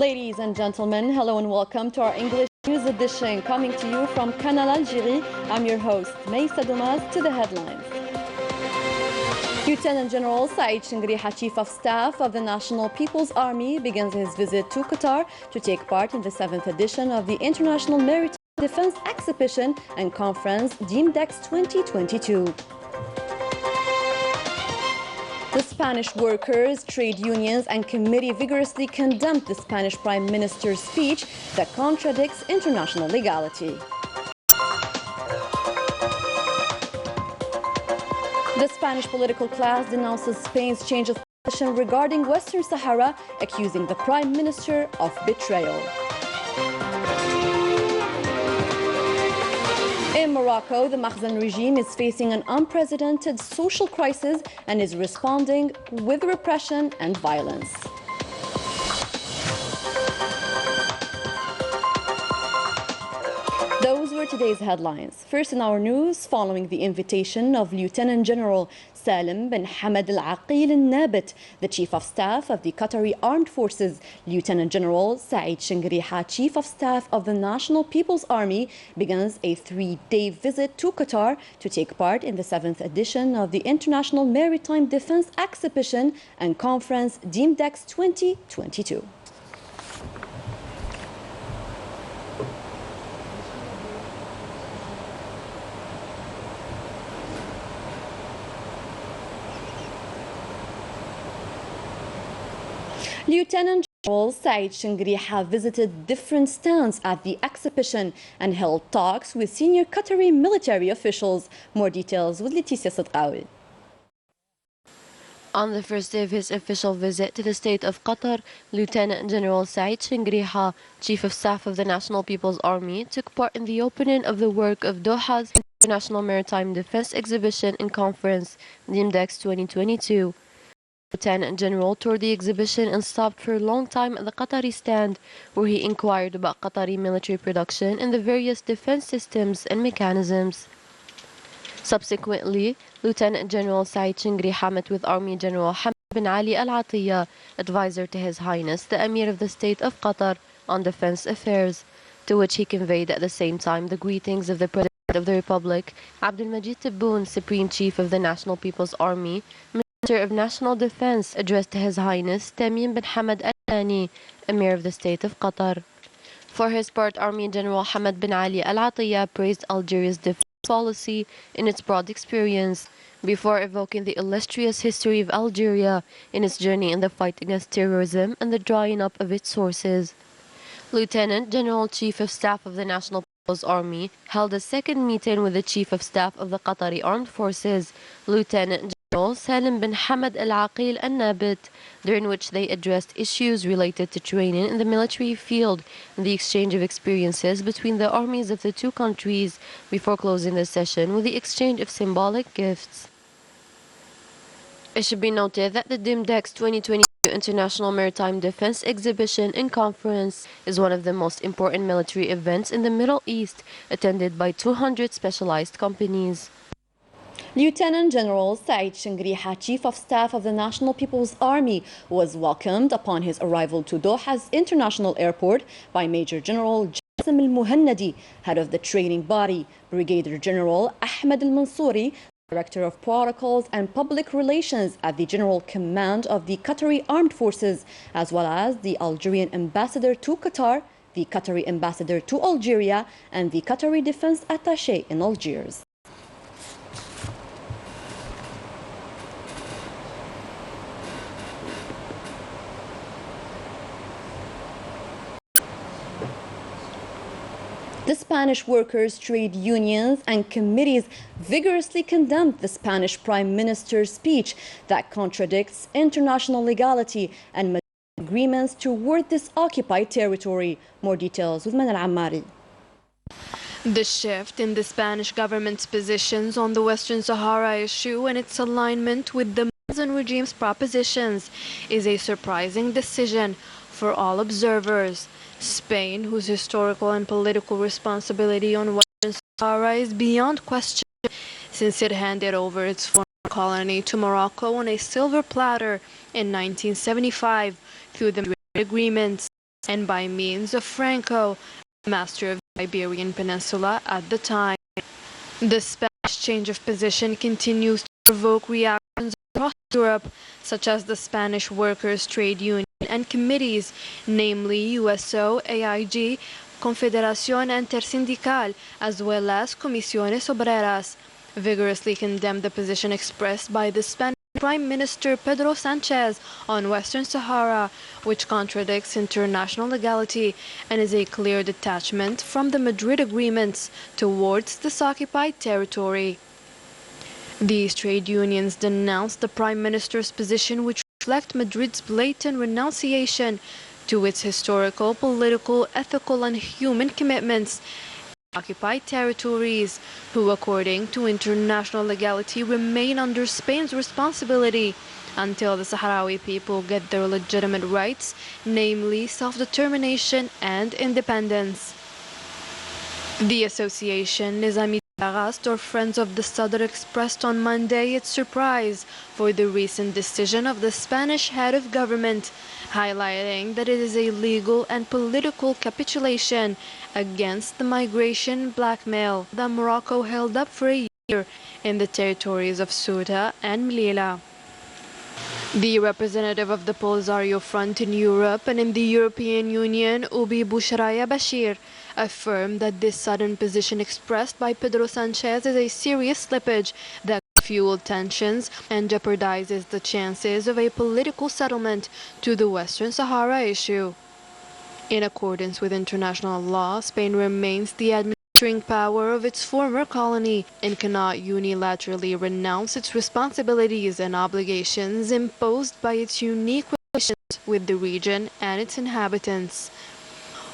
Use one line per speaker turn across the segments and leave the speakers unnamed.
Ladies and gentlemen, hello and welcome to our English News Edition, coming to you from Canal, Algérie. I'm your host, Maysa Dumas. To the headlines. Lieutenant General Saïd Shingriha, Chief of Staff of the National People's Army, begins his visit to Qatar to take part in the 7th edition of the International Maritime Defense Exhibition and Conference DEMDEX 2022. The Spanish workers, trade unions and committee vigorously condemned the Spanish Prime Minister's speech that contradicts international legality. The Spanish political class denounces Spain's change of position regarding Western Sahara, accusing the Prime Minister of betrayal. In Morocco, the Makhzen regime is facing an unprecedented social crisis and is responding with repression and violence. Those were today's headlines. First in our news, following the invitation of Lieutenant General Salim bin Hamad Al-Aqil Al-Nabit, the Chief of Staff of the Qatari Armed Forces, Lieutenant General Saïd Shingriha, Chief of Staff of the National People's Army, begins a 3-day visit to Qatar to take part in the 7th edition of the International Maritime Defense Exhibition and Conference DEMDEX 2022. Lieutenant General Saïd Shingriha visited different stands at the exhibition and held talks with senior Qatari military officials. More details with Leticia Sadqawi.
On the first day of his official visit to the state of Qatar, Lieutenant General Saïd Shingriha, Chief of Staff of the National People's Army, took part in the opening of the work of Doha's International Maritime Defense Exhibition and Conference, DEMDEX 2022. Lieutenant General toured the exhibition and stopped for a long time at the Qatari stand, where he inquired about Qatari military production and the various defense systems and mechanisms. Subsequently, Lieutenant General Saïd Shingriha met with Army General Hamad bin Ali Al Atiyah, advisor to His Highness the Emir of the State of Qatar on defense affairs, to which he conveyed at the same time the greetings of the President of the Republic, Abdelmajid Tebboune, Supreme Chief of the National People's Army, Minister of National Defense, addressed to His Highness Tamim bin Hamad Al Thani, Emir of the State of Qatar. For his part, Army General Hamad bin Ali Al Atiyah praised Algeria's defense policy in its broad experience, before evoking the illustrious history of Algeria in its journey in the fight against terrorism and the drying up of its sources. Lieutenant General Chief of Staff of the National People's Army held a second meeting with the Chief of Staff of the Qatari Armed Forces, Lieutenant General Salim bin Hamad Al-Aqil Al-Nabit, during which they addressed issues related to training in the military field and the exchange of experiences between the armies of the two countries, before closing the session with the exchange of symbolic gifts. It should be noted that the DEMDEX 2022 International Maritime Defense Exhibition and Conference is one of the most important military events in the Middle East, attended by 200 specialized companies.
Lieutenant General Saïd Shingriha, Chief of Staff of the National People's Army, was welcomed upon his arrival to Doha's International Airport by Major General Jassim Al-Muhannadi, head of the training body, Brigadier General Ahmed Al-Mansouri, Director of Protocols and Public Relations at the General Command of the Qatari Armed Forces, as well as the Algerian Ambassador to Qatar, the Qatari Ambassador to Algeria, and the Qatari Defense Attaché in Algiers. The Spanish workers, trade unions and committees vigorously condemned the Spanish Prime Minister's speech that contradicts international legality and agreements toward this occupied territory. More details with Manal Ammari.
The shift in the Spanish government's positions on the Western Sahara issue and its alignment with the Makhzen regime's propositions is a surprising decision for all observers. Spain, whose historical and political responsibility on Western Sahara is beyond question, since it handed over its former colony to Morocco on a silver platter in 1975 through the agreements, and by means of Franco, master of the Iberian Peninsula at the time. The Spanish change of position continues to provoke reactions across Europe, such as the Spanish Workers' Trade Union and committees, namely USO, AIG, Confederación Intersindical, as well as Comisiones Obreras, vigorously condemned the position expressed by the Spanish Prime Minister Pedro Sanchez on Western Sahara, which contradicts international legality and is a clear detachment from the Madrid agreements towards this occupied territory. These trade unions denounced the Prime Minister's position, which reflects Madrid's blatant renunciation to its historical, political, ethical, and human commitments in occupied territories, who, according to international legality, remain under Spain's responsibility until the Sahrawi people get their legitimate rights, namely self-determination and independence. The association Nizami Darast, or Friends of the Sadr, expressed on Monday its surprise for the recent decision of the Spanish head of government, highlighting that it is a legal and political capitulation against the migration blackmail that Morocco held up for a year in the territories of Ceuta and Melilla. The representative of the Polisario Front in Europe and in the European Union, Ubi Bushraya Bashir, affirmed that this sudden position expressed by Pedro Sanchez is a serious slippage that fuels tensions and jeopardizes the chances of a political settlement to the Western Sahara issue. In accordance with international law, Spain remains the administering power of its former colony and cannot unilaterally renounce its responsibilities and obligations imposed by its unique relations with the region and its inhabitants.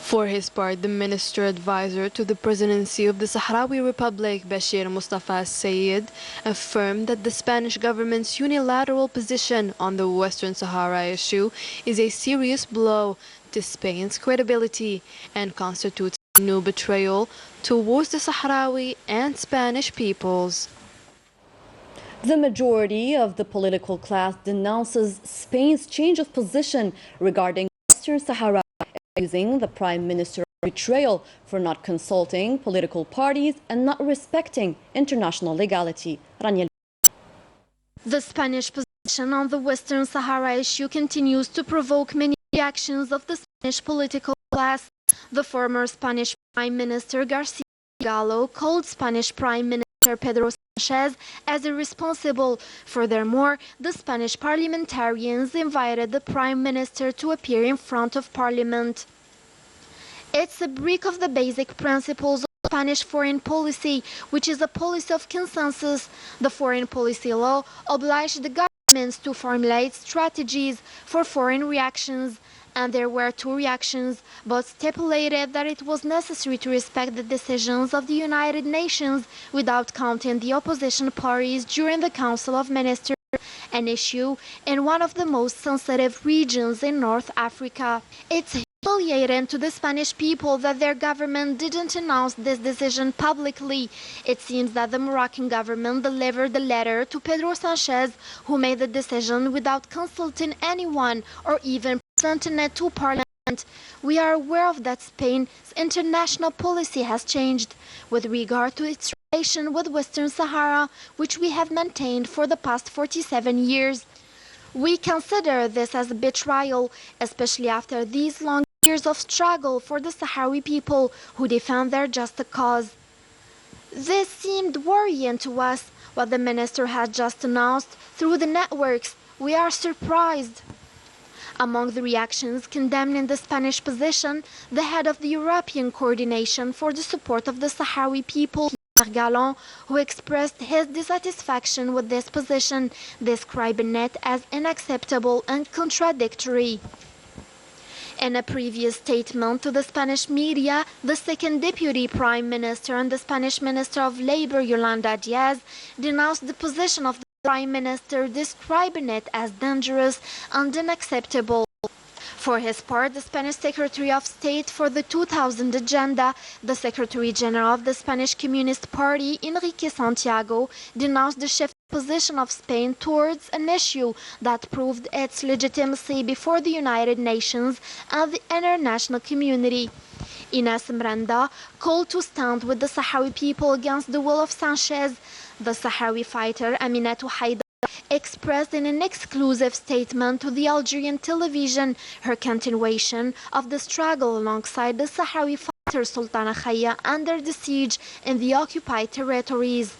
For his part, the minister advisor to the presidency of the Sahrawi Republic, Bashir Mustafa Sayed, affirmed that the Spanish government's unilateral position on the Western Sahara issue is a serious blow to Spain's credibility and constitutes a new betrayal towards the Sahrawi and Spanish peoples.
The majority of the political class denounces Spain's change of position regarding Western Sahara, accusing the Prime Minister of betrayal for not consulting political parties and not respecting international legality. Raniel.
The Spanish position on the Western Sahara issue continues to provoke many reactions of the Spanish political class. The former Spanish Prime Minister García Gallo called Spanish Prime Minister Pedro Sanchez as irresponsible. Furthermore, the Spanish parliamentarians invited the Prime Minister to appear in front of Parliament. It's a breach of the basic principles of Spanish foreign policy, which is a policy of consensus. The foreign policy law obliged the governments to formulate strategies for foreign reactions, and there were two reactions, but stipulated that it was necessary to respect the decisions of the United Nations without counting the opposition parties during the Council of Ministers, an issue in one of the most sensitive regions in North Africa. It's humiliating to the Spanish people that their government didn't announce this decision publicly. It seems that the Moroccan government delivered the letter to Pedro Sanchez, who made the decision without consulting anyone or even presenting it to Parliament. We are aware of that Spain's international policy has changed with regard to its relation with Western Sahara, which we have maintained for the past 47 years. We consider this as a betrayal, especially after these long years of struggle for the Sahrawi people who defend their just cause. This seemed worrying to us, what the minister had just announced through the networks. We are surprised. Among the reactions condemning the Spanish position, the head of the European Coordination for the Support of the Sahrawi People, Galland, who expressed his dissatisfaction with this position, describing it as unacceptable and contradictory. In a previous statement to the Spanish media, the second deputy prime minister and the Spanish minister of labor, Yolanda Díaz, denounced the position of the prime minister, describing it as dangerous and unacceptable. For his part, the Spanish Secretary of State for the 2000 Agenda, the Secretary General of the Spanish Communist Party, Enrique Santiago, denounced the shift position of Spain towards an issue that proved its legitimacy before the United Nations and the international community. Ines Miranda called to stand with the Sahrawi people against the will of Sanchez. The Sahrawi fighter Aminatu Haidar expressed in an exclusive statement to the Algerian television her continuation of the struggle alongside the Sahrawi fighter Sultana Khaya under the siege in the occupied territories.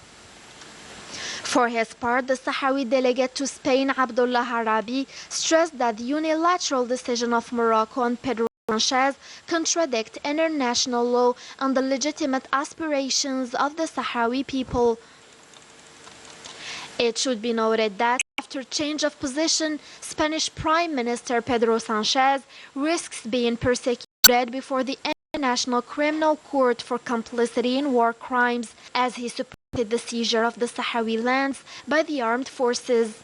For his part, the Sahrawi delegate to Spain, Abdullah Harabi, stressed that the unilateral decision of Morocco and Pedro Sanchez contradict international law and the legitimate aspirations of the Sahrawi people. It should be noted that after change of position, Spanish Prime Minister Pedro Sanchez risks being persecuted before the International Criminal Court for complicity in war crimes, as he supported the seizure of the Sahrawi lands by the armed forces.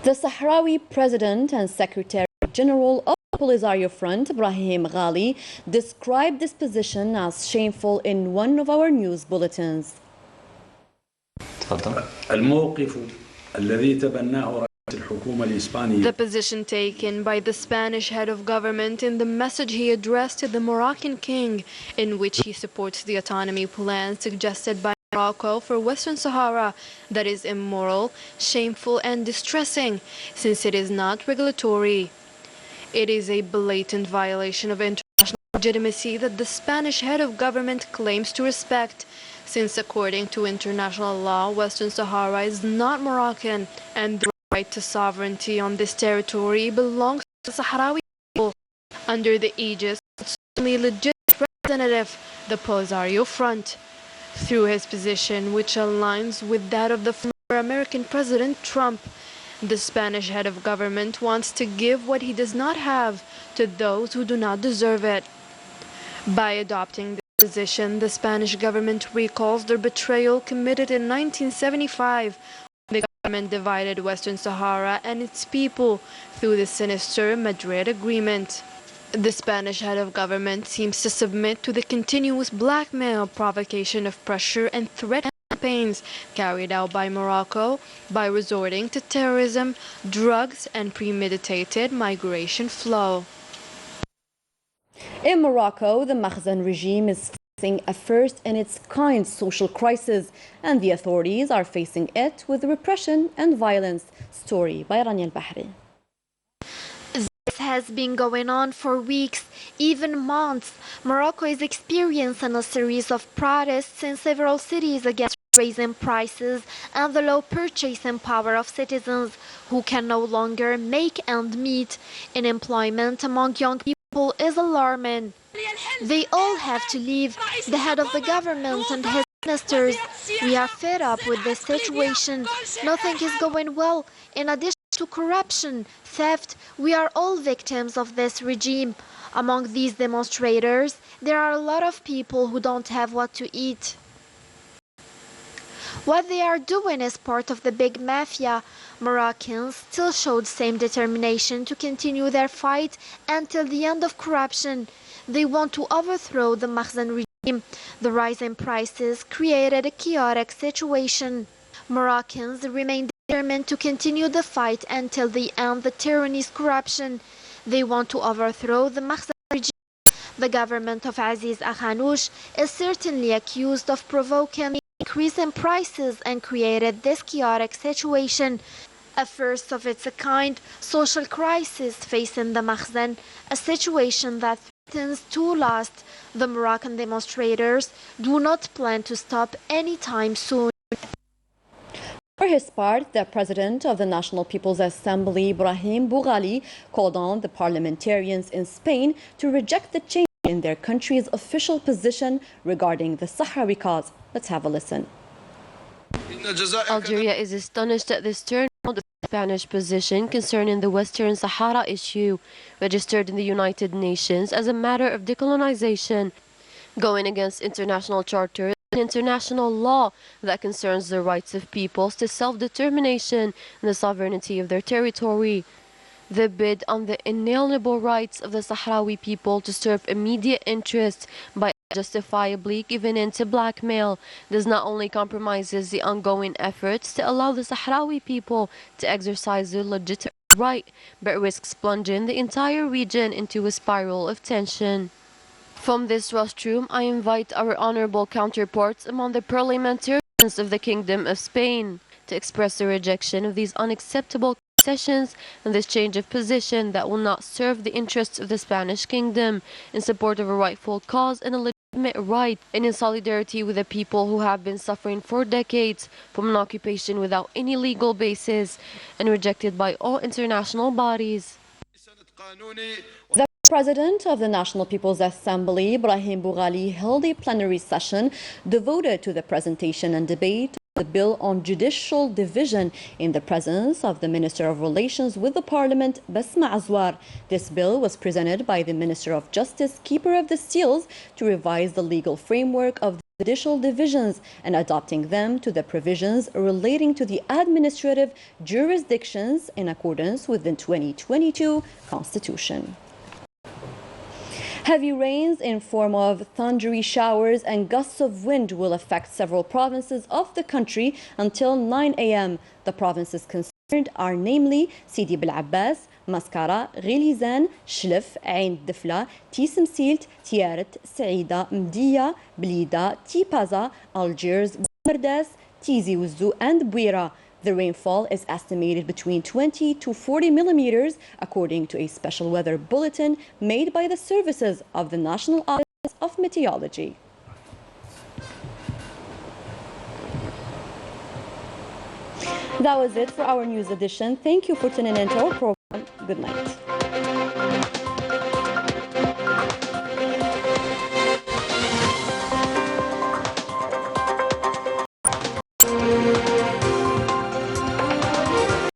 The Sahrawi President and Secretary General of the Polisario Front, Ibrahim Ghali, described this position as shameful in one of our news bulletins.
The position taken by the Spanish head of government in the message he addressed to the Moroccan king, in which he supports the autonomy plan suggested by Morocco for Western Sahara, that is immoral, shameful and distressing, since it is not regulatory. It is a blatant violation of international legitimacy that the Spanish head of government claims to respect, since according to international law, Western Sahara is not Moroccan, and the right to sovereignty on this territory belongs to the Sahrawi people under the aegis of its only legitimate representative, the Polisario Front. Through his position, which aligns with that of the former American President Trump, the Spanish head of government wants to give what he does not have to those who do not deserve it. By adopting this position, the Spanish government recalls their betrayal committed in 1975 when the government divided Western Sahara and its people through the sinister Madrid Agreement. The Spanish head of government seems to submit to the continuous blackmail, provocation of pressure and threat campaigns carried out by Morocco by resorting to terrorism, drugs and premeditated migration flow.
In Morocco, the Makhzen regime is facing a first-in-its-kind social crisis, and the authorities are facing it with repression and violence. Story by Rania Al-Bahri.
This has been going on for weeks, even months. Morocco is experiencing a series of protests in several cities against raising prices and the low purchasing power of citizens who can no longer make ends meet. Unemployment among young people is alarming. They all have to leave. The head of the government and his ministers. We are fed up with this situation. Nothing is going well. In addition to corruption, theft, we are all victims of this regime. Among these demonstrators, there are a lot of people who don't have what to eat. What they are doing is part of the big mafia. Moroccans still showed same determination to continue their fight until the end of corruption. They want to overthrow the Makhzen regime. The rise in prices created a chaotic situation. Moroccans remain determined to continue the fight until they end the tyranny's corruption. They want to overthrow the Makhzen regime. The government of Aziz Akhanouch is certainly accused of provoking the increase in prices and created this chaotic situation. A first of its kind social crisis facing the Makhzen, a situation that threatens to last. The Moroccan demonstrators do not plan to stop anytime soon.
For his part, the president of the National People's Assembly, Ibrahim Ghali, called on the parliamentarians in Spain to reject the change in their country's official position regarding the Sahrawi cause. Let's have a listen.
Algeria is astonished at this turn of the Spanish position concerning the Western Sahara issue, registered in the United Nations as a matter of decolonization, going against international charters and international law that concerns the rights of peoples to self-determination and the sovereignty of their territory. The bid on the inalienable rights of the Sahrawi people to serve immediate interests by justifiably given in to blackmail. This not only compromises the ongoing efforts to allow the Sahrawi people to exercise their legitimate right, but risks plunging the entire region into a spiral of tension. From this rostrum, I invite our honorable counterparts among the parliamentarians of the Kingdom of Spain to express their rejection of these unacceptable concessions and this change of position that will not serve the interests of the Spanish Kingdom in support of a rightful cause and a legitimate right, and in solidarity with the people who have been suffering for decades from an occupation without any legal basis and rejected by all international bodies.
The President of the National People's Assembly, Ibrahim Boughali, held a plenary session devoted to the presentation and debate of the bill on judicial division in the presence of the Minister of Relations with the Parliament, Basma Azwar. This bill was presented by the Minister of Justice, Keeper of the Seals, to revise the legal framework of the judicial divisions and adopting them to the provisions relating to the administrative jurisdictions in accordance with the 2022 Constitution. Heavy rains in form of thundery showers and gusts of wind will affect several provinces of the country until 9 a.m. The provinces concerned are namely Sidi Bel Abbas, Mascara, Ghilizan, Shlif, Ain Difla, Tisimsilt, Tiaret, Saida, Mdia, Blida, Tipaza, Algiers, Bardas, Tizi Ouzou, and Bouira. The rainfall is estimated between 20 to 40 millimeters, according to a special weather bulletin made by the services of the National Office of Meteorology. That was it for our news edition. Thank you for tuning in to our program. Good night.